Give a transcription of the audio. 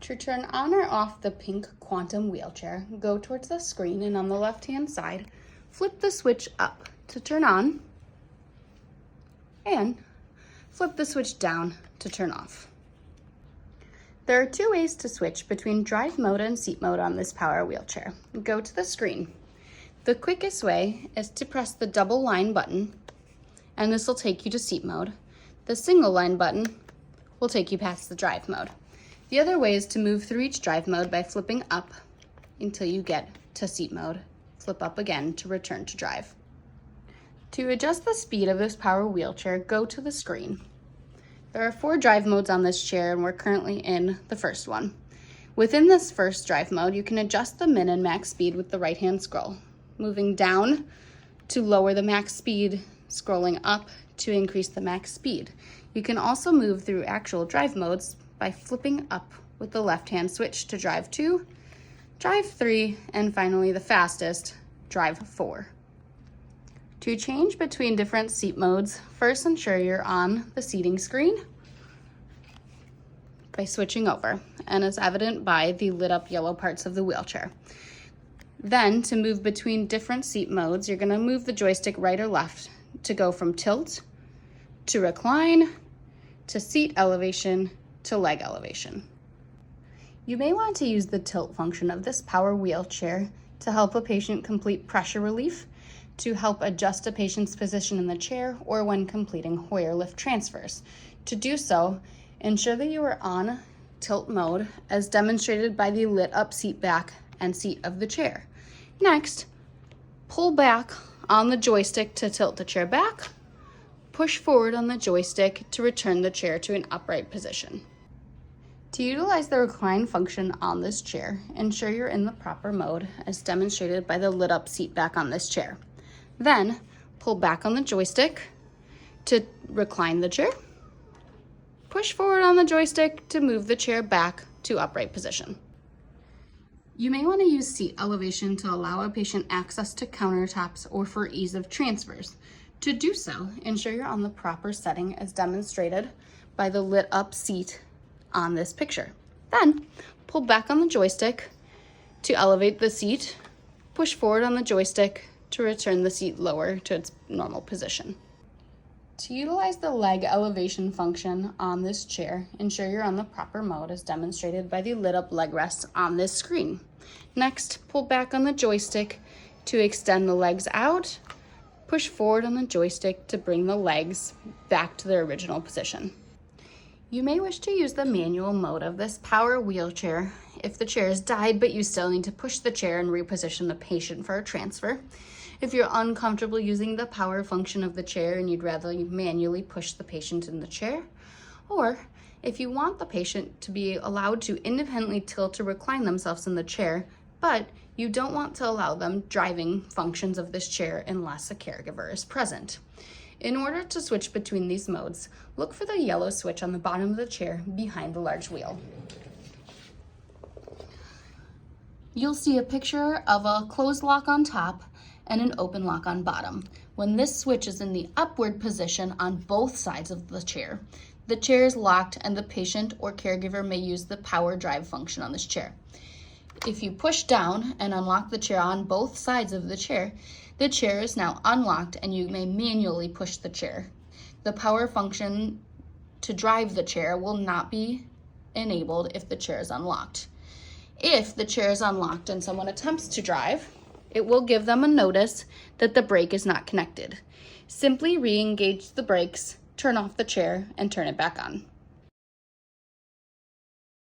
To turn on or off the pink quantum wheelchair, go towards the screen and on the left-hand side, flip the switch up to turn on and flip the switch down to turn off. There are two ways to switch between drive mode and seat mode on this power wheelchair. Go to the screen. The quickest way is to press the double line button, and this will take you to seat mode. The single line button will take you past the drive mode. The other way is to move through each drive mode by flipping up until you get to seat mode. Flip up again to return to drive. To adjust the speed of this power wheelchair, go to the screen. There are 4 drive modes on this chair, and we're currently in the first one. Within this first drive mode, you can adjust the min and max speed with the right-hand scroll, moving down to lower the max speed, scrolling up to increase the max speed. You can also move through actual drive modes by flipping up with the left-hand switch to drive 2, drive 3, and finally the fastest, drive 4. To change between different seat modes, first ensure you're on the seating screen by switching over, and as evident by the lit up yellow parts of the wheelchair. Then to move between different seat modes, you're going to move the joystick right or left to go from tilt to recline to seat elevation to leg elevation. You may want to use the tilt function of this power wheelchair to help a patient complete pressure relief, to help adjust a patient's position in the chair, or when completing Hoyer lift transfers. To do so, ensure that you are on tilt mode as demonstrated by the lit up seat back and seat of the chair. Next, pull back on the joystick to tilt the chair back. Push forward on the joystick to return the chair to an upright position. To utilize the recline function on this chair, ensure you're in the proper mode as demonstrated by the lit up seat back on this chair. Then, pull back on the joystick to recline the chair. Push forward on the joystick to move the chair back to upright position. You may want to use seat elevation to allow a patient access to countertops or for ease of transfers. To do so, ensure you're on the proper setting as demonstrated by the lit up seat on this picture. Then, pull back on the joystick to elevate the seat. Push forward on the joystick to return the seat lower to its normal position. To utilize the leg elevation function on this chair, ensure you're on the proper mode as demonstrated by the lit up leg rest on this screen. Next, pull back on the joystick to extend the legs out. Push forward on the joystick to bring the legs back to their original position. You may wish to use the manual mode of this power wheelchair if the chair has died but you still need to push the chair and reposition the patient for a transfer. If you're uncomfortable using the power function of the chair and you'd rather manually push the patient in the chair, or if you want the patient to be allowed to independently tilt or recline themselves in the chair, but you don't want to allow them driving functions of this chair unless a caregiver is present. In order to switch between these modes, look for the yellow switch on the bottom of the chair behind the large wheel. You'll see a picture of a closed lock on top and an open lock on bottom. When this switch is in the upward position on both sides of the chair is locked and the patient or caregiver may use the power drive function on this chair. If you push down and unlock the chair on both sides of the chair is now unlocked and you may manually push the chair. The power function to drive the chair will not be enabled if the chair is unlocked. If the chair is unlocked and someone attempts to drive, it will give them a notice that the brake is not connected. Simply re-engage the brakes, turn off the chair, and turn it back on.